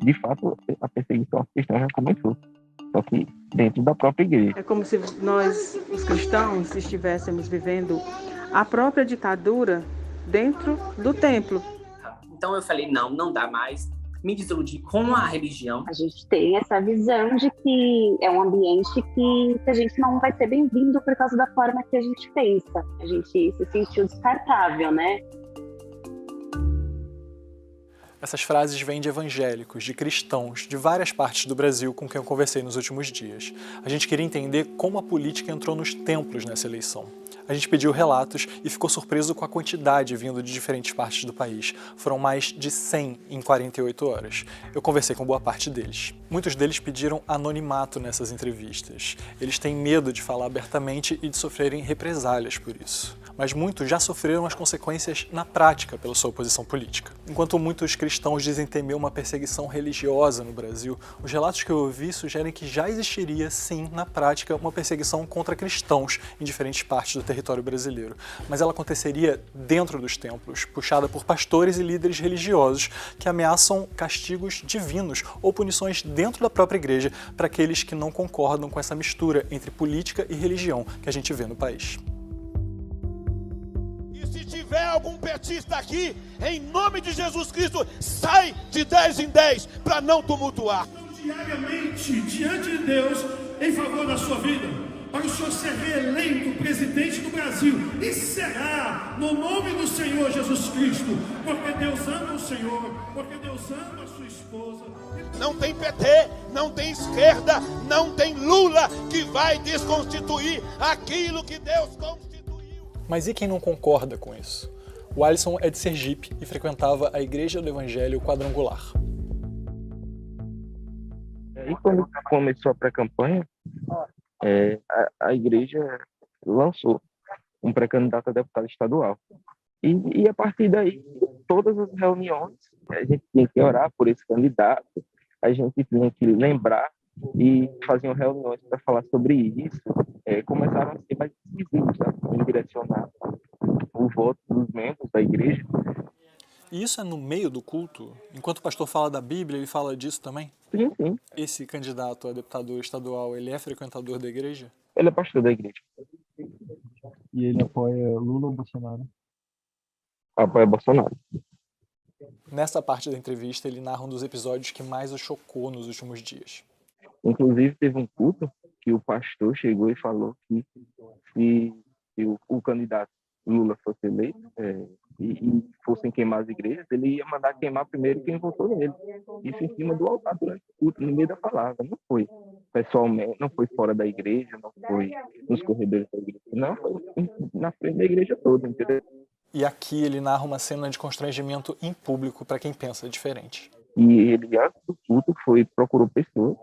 De fato, a perseguição aos cristãos já começou, só que dentro da própria igreja. É como se nós, os cristãos, estivéssemos vivendo a própria ditadura dentro do templo. Então eu falei, não dá mais. Me desiludi com a religião. A gente tem essa visão de que é um ambiente que a gente não vai ser bem-vindo por causa da forma que a gente pensa. A gente se sentiu descartável, né? Essas frases vêm de evangélicos, de cristãos, de várias partes do Brasil com quem eu conversei nos últimos dias. A gente queria entender como a política entrou nos templos nessa eleição. A gente pediu relatos e ficou surpreso com a quantidade vindo de diferentes partes do país. Foram mais de 100 em 48 horas. Eu conversei com boa parte deles. Muitos deles pediram anonimato nessas entrevistas. Eles têm medo de falar abertamente e de sofrerem represálias por isso. Mas muitos já sofreram as consequências na prática pela sua posição política. Enquanto muitos cristãos dizem temer uma perseguição religiosa no Brasil, os relatos que eu ouvi sugerem que já existiria, sim, na prática, uma perseguição contra cristãos em diferentes partes do território brasileiro. Mas ela aconteceria dentro dos templos, puxada por pastores e líderes religiosos que ameaçam castigos divinos ou punições dentro da própria igreja para aqueles que não concordam com essa mistura entre política e religião que a gente vê no país. Se tiver algum petista aqui, em nome de Jesus Cristo, sai de 10 em 10 para não tumultuar. Diariamente diante de Deus em favor da sua vida, para o senhor ser reeleito presidente do Brasil, e será no nome do Senhor Jesus Cristo, porque Deus ama o Senhor, porque Deus ama a sua esposa. Não tem PT, não tem esquerda, não tem Lula que vai desconstituir aquilo que Deus constituiu. Mas e quem não concorda com isso? O Alisson é de Sergipe e frequentava a Igreja do Evangelho Quadrangular. E quando começou a pré-campanha, a igreja lançou um pré-candidato a deputado estadual. E a partir daí, todas as reuniões, a gente tinha que orar por esse candidato, a gente tinha que lembrar e faziam reuniões para falar sobre isso. Começaram a ser mais decisivos, em direcionar o voto dos membros da igreja. E isso é no meio do culto? Enquanto o pastor fala da Bíblia, ele fala disso também? Sim, sim. Esse candidato a deputado estadual, ele é frequentador da igreja? Ele é pastor da igreja. E ele apoia Lula ou Bolsonaro? Apoia Bolsonaro. Nessa parte da entrevista, ele narra um dos episódios que mais o chocou nos últimos dias. Inclusive, teve um culto que o pastor chegou e falou que se o candidato Lula fosse eleito e fossem queimar as igrejas, ele ia mandar queimar primeiro quem votou nele. Isso em cima do altar durante o culto, no meio da palavra. Não foi pessoalmente, não foi fora da igreja, não foi nos corredores da igreja, não, foi na frente da igreja toda, entendeu? E aqui ele narra uma cena de constrangimento em público para quem pensa diferente. E ele, antes do culto, procurou pessoas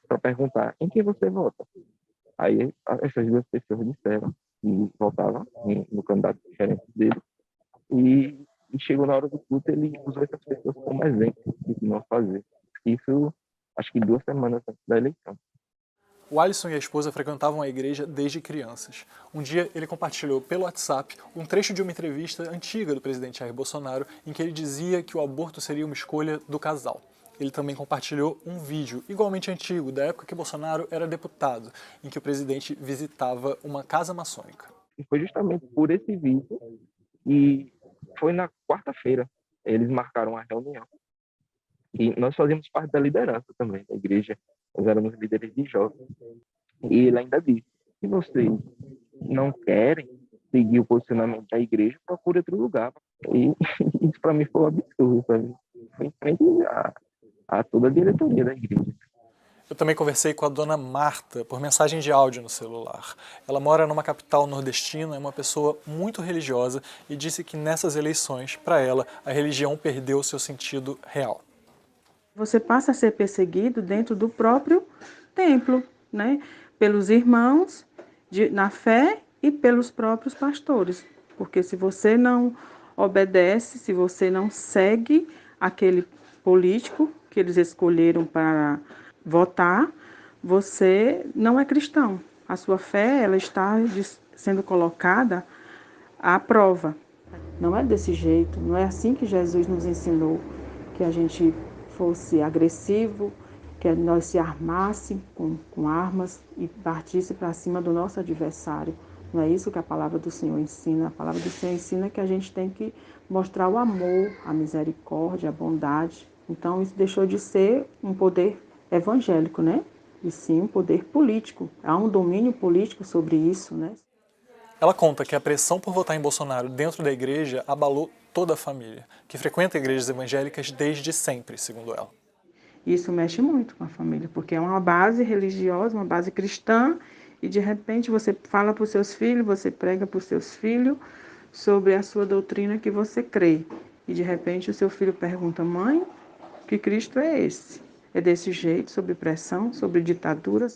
para perguntar em quem você vota. Aí essas duas pessoas disseram que votavam no candidato diferente dele. E chegou na hora do culto, ele usou essas pessoas como exemplo de que não fazer. Isso, acho que 2 semanas antes da eleição. O Alisson e a esposa frequentavam a igreja desde crianças. Um dia ele compartilhou pelo WhatsApp um trecho de uma entrevista antiga do presidente Jair Bolsonaro em que ele dizia que o aborto seria uma escolha do casal. Ele também compartilhou um vídeo igualmente antigo, da época que Bolsonaro era deputado, em que o presidente visitava uma casa maçônica. E foi justamente por esse vídeo, e foi na quarta-feira, eles marcaram a reunião. E nós fazíamos parte da liderança também da igreja, nós éramos líderes de jovens. E ele ainda disse, se vocês não querem seguir o posicionamento da igreja, procure outro lugar. E isso para mim foi um absurdo, sabe? Foi em frente a toda a diretoria da igreja. Eu também conversei com a dona Marta por mensagem de áudio no celular. Ela mora numa capital nordestina, é uma pessoa muito religiosa e disse que nessas eleições, para ela, a religião perdeu seu sentido real. Você passa a ser perseguido dentro do próprio templo, né? Pelos irmãos na fé e pelos próprios pastores. Porque se você não obedece, se você não segue aquele político que eles escolheram para votar, você não é cristão. A sua fé ela está sendo colocada à prova. Não é desse jeito, não é assim que Jesus nos ensinou, que a gente fosse agressivo, que nós se armasse com armas e partisse para cima do nosso adversário. Não é isso que a palavra do Senhor ensina. A palavra do Senhor ensina que a gente tem que mostrar o amor, a misericórdia, a bondade. Então isso deixou de ser um poder evangélico, né? E sim um poder político. Há um domínio político sobre isso, né? Ela conta que a pressão por votar em Bolsonaro dentro da igreja abalou toda a família, que frequenta igrejas evangélicas desde sempre, segundo ela. Isso mexe muito com a família, porque é uma base religiosa, uma base cristã, e de repente você fala para os seus filhos, você prega para os seus filhos sobre a sua doutrina que você crê. E de repente o seu filho pergunta: mãe, que Cristo é esse? É desse jeito, sob pressão, sob ditadura?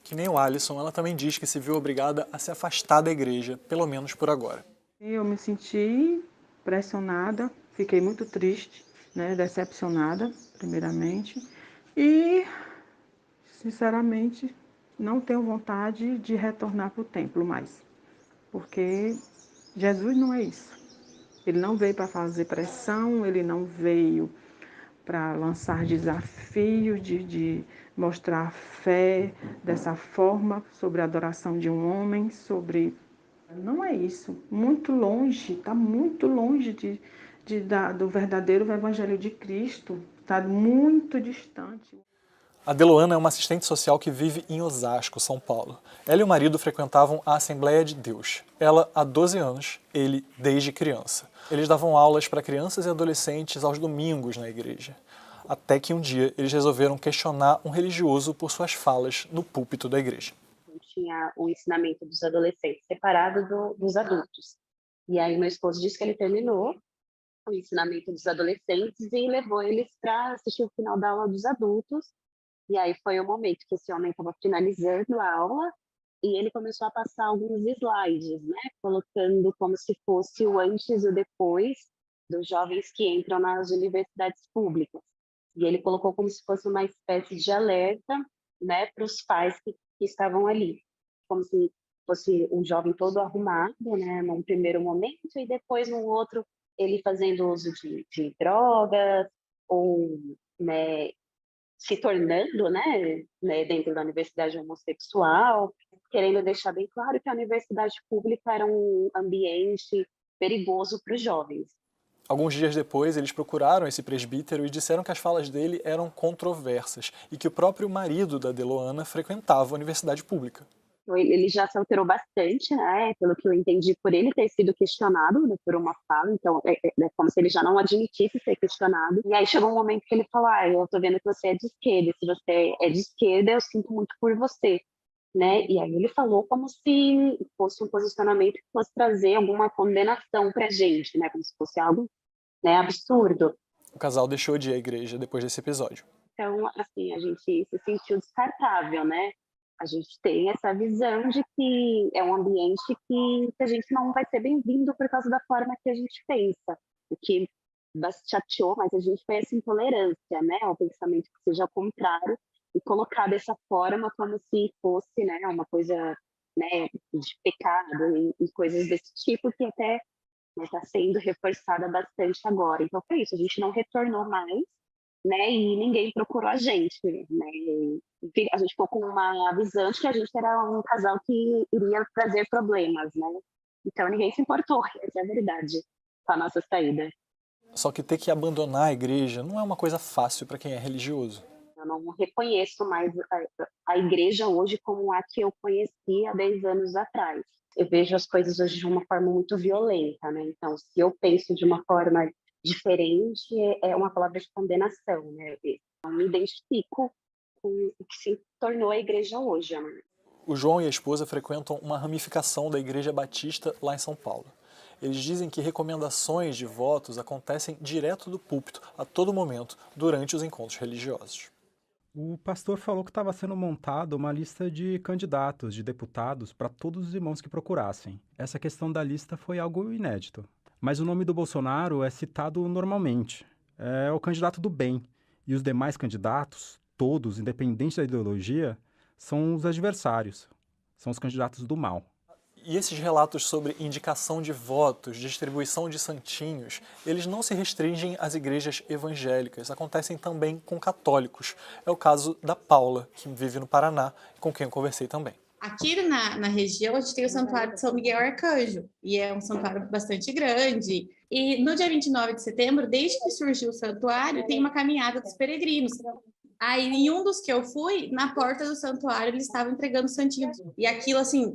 Que nem o Alisson, ela também diz que se viu obrigada a se afastar da igreja, pelo menos por agora. Eu me senti pressionada, fiquei muito triste, né, decepcionada, primeiramente, e, sinceramente, não tenho vontade de retornar para o templo mais, porque Jesus não é isso. Ele não veio para fazer pressão, ele não veio para lançar desafios de mostrar fé dessa forma sobre a adoração de um homem, sobre... Não é isso. Muito longe, está muito longe do verdadeiro evangelho de Cristo. Está muito distante. A Deloana é uma assistente social que vive em Osasco, São Paulo. Ela e o marido frequentavam a Assembleia de Deus. Ela há 12 anos, ele desde criança. Eles davam aulas para crianças e adolescentes aos domingos na igreja. Até que um dia eles resolveram questionar um religioso por suas falas no púlpito da igreja. Tinha o ensinamento dos adolescentes separado dos adultos. E aí meu esposo disse que ele terminou o ensinamento dos adolescentes e levou eles para assistir o final da aula dos adultos. E aí foi o momento que esse homem estava finalizando a aula e ele começou a passar alguns slides, né, colocando como se fosse o antes e o depois dos jovens que entram nas universidades públicas. E ele colocou como se fosse uma espécie de alerta, né, para os pais que estavam ali, como se fosse um jovem todo arrumado, né, num primeiro momento, e depois no outro ele fazendo uso de drogas ou, né, se tornando, né, dentro da universidade homossexual, querendo deixar bem claro que a universidade pública era um ambiente perigoso para os jovens. Alguns dias depois, eles procuraram esse presbítero e disseram que as falas dele eram controversas e que o próprio marido da Deloana frequentava a universidade pública. Ele já se alterou bastante, né, pelo que eu entendi, por ele ter sido questionado, né, por uma fala, então é como se ele já não admitisse ser questionado. E aí chegou um momento que ele falou: eu tô vendo que você é de esquerda, se você é de esquerda, eu sinto muito por você. Né? E aí ele falou como se fosse um posicionamento que fosse trazer alguma condenação para a gente, né? Como se fosse algo, né, absurdo. O casal deixou de ir à igreja depois desse episódio. Então, assim, a gente se sentiu descartável, né? A gente tem essa visão de que é um ambiente que a gente não vai ser bem-vindo por causa da forma que a gente pensa. O que chateou, mas a gente foi essa intolerância, né? O pensamento que seja o contrário e colocar dessa forma como se fosse, né, uma coisa, né, de pecado e coisas desse tipo que até está sendo reforçada bastante agora. Então foi isso, a gente não retornou mais, né, e ninguém procurou a gente, né, a gente ficou com uma visão de que a gente era um casal que iria trazer problemas, né, então ninguém se importou, essa é a verdade, com a nossa saída. Só que ter que abandonar a igreja não é uma coisa fácil para quem é religioso. Eu não reconheço mais a igreja hoje como a que eu conheci há 10 anos atrás. Eu vejo as coisas hoje de uma forma muito violenta, né? Então, se eu penso de uma forma diferente, é uma palavra de condenação, né? Eu não me identifico com o que se tornou a igreja hoje, né? O João e a esposa frequentam uma ramificação da Igreja Batista lá em São Paulo. Eles dizem que recomendações de votos acontecem direto do púlpito, a todo momento, durante os encontros religiosos. O pastor falou que estava sendo montada uma lista de candidatos, de deputados, para todos os irmãos que procurassem. Essa questão da lista foi algo inédito. Mas o nome do Bolsonaro é citado normalmente. É o candidato do bem. E os demais candidatos, todos, independente da ideologia, são os adversários. São os candidatos do mal. E esses relatos sobre indicação de votos, distribuição de santinhos, eles não se restringem às igrejas evangélicas, acontecem também com católicos. É o caso da Paula, que vive no Paraná, com quem eu conversei também. Aqui na região, a gente tem o Santuário de São Miguel Arcanjo, e é um santuário bastante grande. E no dia 29 de setembro, desde que surgiu o santuário, tem uma caminhada dos peregrinos. Aí, em um dos que eu fui, na porta do santuário, eles estavam entregando santinhos. E aquilo, assim,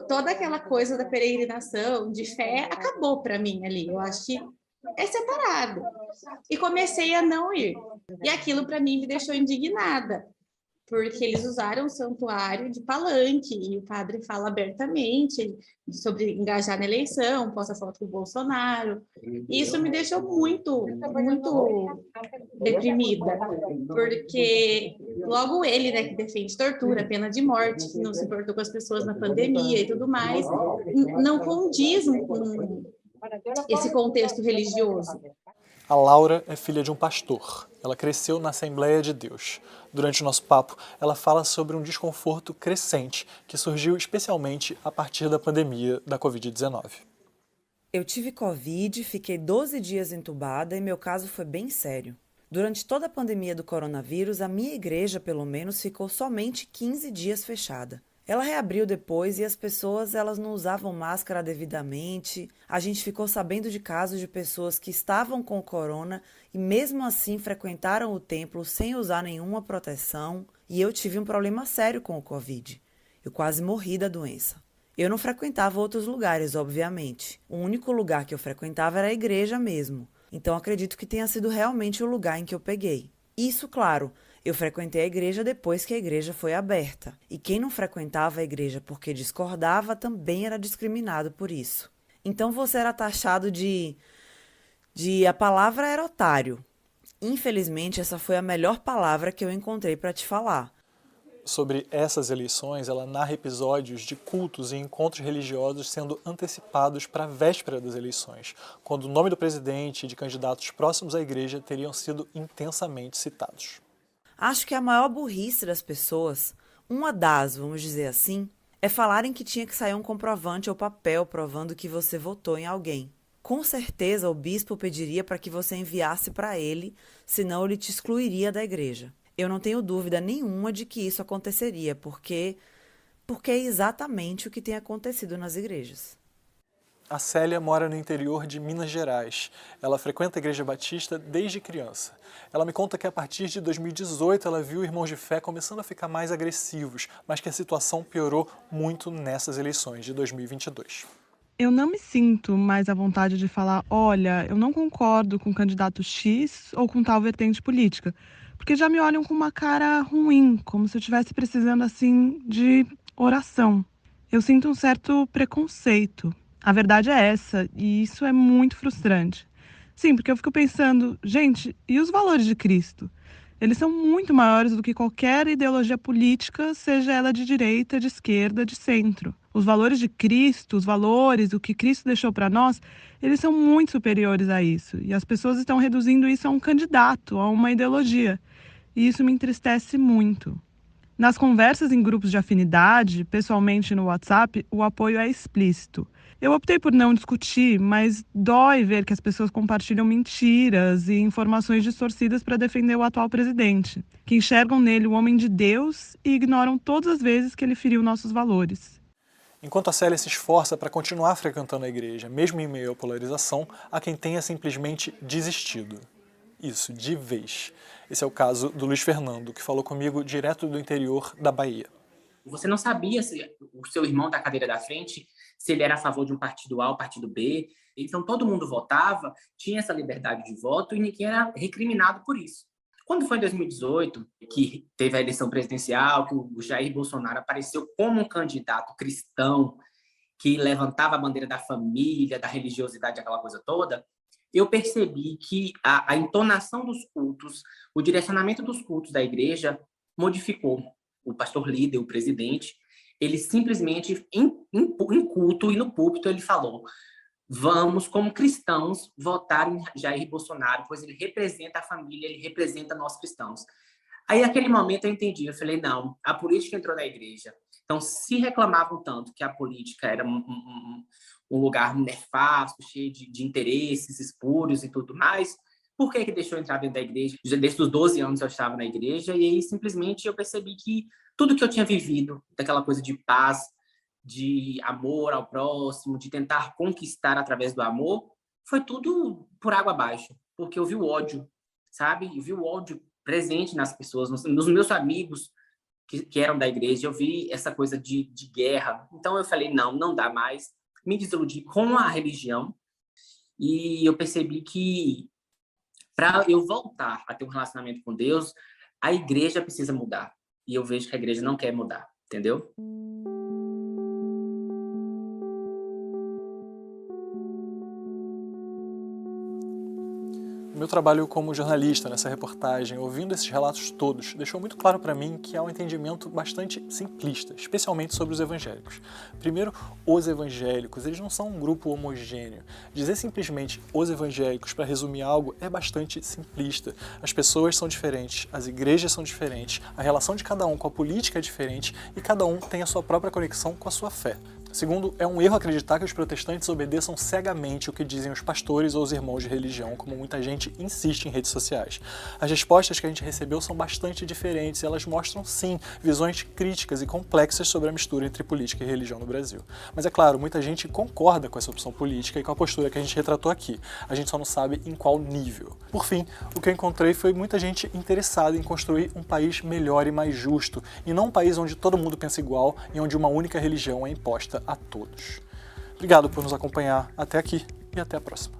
toda aquela coisa da peregrinação, de fé, acabou para mim ali. Eu acho que é separado. E comecei a não ir. E aquilo, para mim, me deixou indignada, porque eles usaram o santuário de palanque, e o padre fala abertamente sobre engajar na eleição, posta foto com o Bolsonaro. E isso me deixou muito, muito deprimida, porque logo ele, né, que defende tortura, pena de morte, que não se importou com as pessoas na pandemia e tudo mais, não condiz com esse contexto religioso. A Laura é filha de um pastor. Ela cresceu na Assembleia de Deus. Durante o nosso papo, ela fala sobre um desconforto crescente que surgiu especialmente a partir da pandemia da Covid-19. Eu tive Covid, fiquei 12 dias entubada e meu caso foi bem sério. Durante toda a pandemia do coronavírus, a minha igreja, pelo menos, ficou somente 15 dias fechada. Ela reabriu depois e as pessoas elas não usavam máscara devidamente. A gente ficou sabendo de casos de pessoas que estavam com o corona e mesmo assim frequentaram o templo sem usar nenhuma proteção. E eu tive um problema sério com o Covid. Eu quase morri da doença. Eu não frequentava outros lugares, obviamente. O único lugar que eu frequentava era a igreja mesmo. Então acredito que tenha sido realmente o lugar em que eu peguei. Isso, claro, eu frequentei a igreja depois que a igreja foi aberta. E quem não frequentava a igreja porque discordava também era discriminado por isso. Então você era taxado de a palavra era otário. Infelizmente, essa foi a melhor palavra que eu encontrei para te falar. Sobre essas eleições, ela narra episódios de cultos e encontros religiosos sendo antecipados para a véspera das eleições, quando o nome do presidente e de candidatos próximos à igreja teriam sido intensamente citados. Acho que a maior burrice das pessoas, uma das, vamos dizer assim, é falarem que tinha que sair um comprovante ou papel provando que você votou em alguém. Com certeza o bispo pediria para que você enviasse para ele, senão ele te excluiria da igreja. Eu não tenho dúvida nenhuma de que isso aconteceria, porque é exatamente o que tem acontecido nas igrejas. A Célia mora no interior de Minas Gerais. Ela frequenta a Igreja Batista desde criança. Ela me conta que a partir de 2018 ela viu irmãos de fé começando a ficar mais agressivos, mas que a situação piorou muito nessas eleições de 2022. Eu não me sinto mais à vontade de falar, olha, eu não concordo com o candidato X ou com tal vertente política, porque já me olham com uma cara ruim, como se eu estivesse precisando, assim, de oração. Eu sinto um certo preconceito. A verdade é essa, e isso é muito frustrante. Sim, porque eu fico pensando, gente, e os valores de Cristo? Eles são muito maiores do que qualquer ideologia política, seja ela de direita, de esquerda, de centro. Os valores de Cristo, os valores, o que Cristo deixou para nós, eles são muito superiores a isso. E as pessoas estão reduzindo isso a um candidato, a uma ideologia. E isso me entristece muito. Nas conversas em grupos de afinidade, pessoalmente no WhatsApp, o apoio é explícito. Eu optei por não discutir, mas dói ver que as pessoas compartilham mentiras e informações distorcidas para defender o atual presidente, que enxergam nele o homem de Deus e ignoram todas as vezes que ele feriu nossos valores. Enquanto a Célia se esforça para continuar frequentando a igreja, mesmo em meio à polarização, há quem tenha simplesmente desistido. Isso, de vez. Esse é o caso do Luiz Fernando, que falou comigo direto do interior da Bahia. Você não sabia se o seu irmão da cadeira da frente, se ele era a favor de um partido A ou partido B. Então todo mundo votava, tinha essa liberdade de voto e ninguém era recriminado por isso. Quando foi em 2018, que teve a eleição presidencial, que o Jair Bolsonaro apareceu como um candidato cristão, que levantava a bandeira da família, da religiosidade, aquela coisa toda, eu percebi que a entonação dos cultos, o direcionamento dos cultos da igreja modificou. O pastor líder, o presidente, ele simplesmente, em culto e no púlpito, ele falou: vamos, como cristãos, votar em Jair Bolsonaro, pois ele representa a família, ele representa nós cristãos. Aí, naquele momento, eu entendi. Eu falei, não, a política entrou na igreja. Então, se reclamavam tanto que a política era um lugar nefasto, cheio de interesses espúrios e tudo mais, por que deixou entrar dentro da igreja? Desde os 12 anos eu estava na igreja, e aí, simplesmente, eu percebi que tudo que eu tinha vivido, daquela coisa de paz, de amor ao próximo, de tentar conquistar através do amor, foi tudo por água abaixo, porque eu vi o ódio, sabe? Eu vi o ódio presente nas pessoas, nos meus amigos que eram da igreja, eu vi essa coisa de guerra. Então eu falei, não dá mais. Me desiludi com a religião e eu percebi que para eu voltar a ter um relacionamento com Deus, a igreja precisa mudar. E eu vejo que a igreja não quer mudar, entendeu? O meu trabalho como jornalista nessa reportagem, ouvindo esses relatos todos, deixou muito claro para mim que há um entendimento bastante simplista, especialmente sobre os evangélicos. Primeiro, os evangélicos, eles não são um grupo homogêneo. Dizer simplesmente os evangélicos para resumir algo é bastante simplista. As pessoas são diferentes, as igrejas são diferentes, a relação de cada um com a política é diferente e cada um tem a sua própria conexão com a sua fé. Segundo, é um erro acreditar que os protestantes obedeçam cegamente o que dizem os pastores ou os irmãos de religião, como muita gente insiste em redes sociais. As respostas que a gente recebeu são bastante diferentes e elas mostram, sim, visões críticas e complexas sobre a mistura entre política e religião no Brasil. Mas é claro, muita gente concorda com essa opção política e com a postura que a gente retratou aqui. A gente só não sabe em qual nível. Por fim, o que eu encontrei foi muita gente interessada em construir um país melhor e mais justo, e não um país onde todo mundo pensa igual e onde uma única religião é imposta a todos. Obrigado por nos acompanhar até aqui e até a próxima.